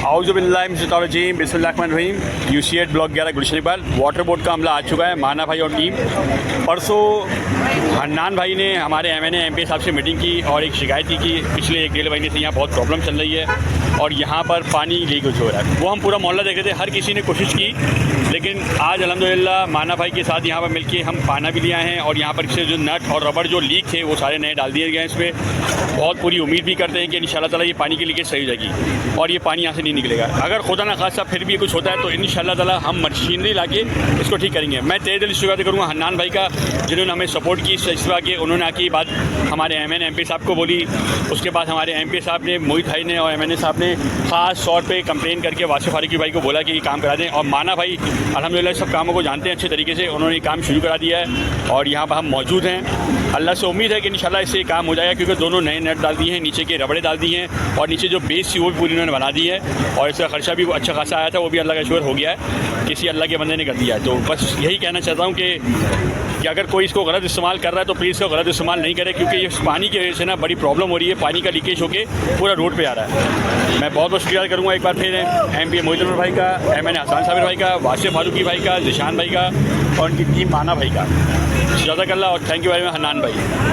आउज़ुबिल्लाहिमिनश्शैतानिर्रजीम बिस्मिल्लाहिर्रहमानिर्रहीम। UC8 block 11 गुलशन Iqbal. Water board का अमला आ चुका है, माना भाई और टीम। परसों हन्नान भाई ने हमारे MNA MP साहब से मीटिंग की और एक शिकायत की कि पिछले 1-1.5 महीने से यहाँ बहुत प्रॉब्लम चल रही है और यहाँ पर पानी लीकेज हो रहा है। वो हम पूरा मोहल्ला देख रहे थे, हर किसी ने कोशिश की, लेकिन आज अल्हम्दुलिल्लाह माना भाई के साथ यहाँ पर मिलके हम पाना भी ले आए हैं और यहाँ पर से जो नट और रबड़ जो लीक थे वो सारे नए डाल दिए गए हैं। इसमें बहुत पूरी उम्मीद भी करते हैं कि इंशाल्लाह ताला ये पानी की लीकेज सही हो जाएगी और ये पानी यहाँ से नहीं निकलेगा। अगर खुदा ना खासा फिर भी कुछ होता है तो इंशाल्लाह ताला हम मशीनरी लाके इसको ठीक करेंगे। मैं तहे दिल शुक्रिया करूँगा हन्नान भाई का, जिन्होंने हमें सपोर्ट की इस तरह के। उन्होंने आके बात हमारे MNA MP साहब को बोली, उसके बाद हमारे MP साहब ने, मोहित भाई ने और MNA साहब ने ख़ास तौर पे कंप्लेन करके वासिफ फारूकी भाई को बोला कि ये काम करा दें। और माना भाई अल्हम्दुलिल्लाह सब कामों को जानते हैं अच्छे तरीके से, उन्होंने काम शुरू करा दिया है और यहाँ पर हम मौजूद हैं। अल्लाह से उम्मीद है कि इंशाल्लाह इससे काम हो जाएगा, क्योंकि दोनों नए नट डाल दिए हैं, नीचे के रबड़े डाल दिए हैं और नीचे जो बेस थी वो भी पूरी उन्होंने बना दी है और इसका खर्चा भी अच्छा खासा आया था, वो भी अल्लाह का शुक्र हो गया है, किसी अल्लाह के बंदे ने कर दिया है। तो बस यही कहना चाहता हूँ कि अगर कोई इसको गलत इस्तेमाल कर रहा है तो प्लीज़ इसको गलत इस्तेमाल नहीं करे, क्योंकि ये पानी की वजह से ना बड़ी प्रॉब्लम हो रही है। पानी का लीकेज होकर पूरा रोड पे आ रहा है। मैं बहुत बहुत शुक्रिया करूँगा एक बार फिर MP मोहित भाई का, MNA हसन साबिर भाई का, वासिफ फारूकी भाई का, जिशान भाई का और उनकी टीम माना भाई का। जज़ाकल्लाह और thank you very much Hannan भाई।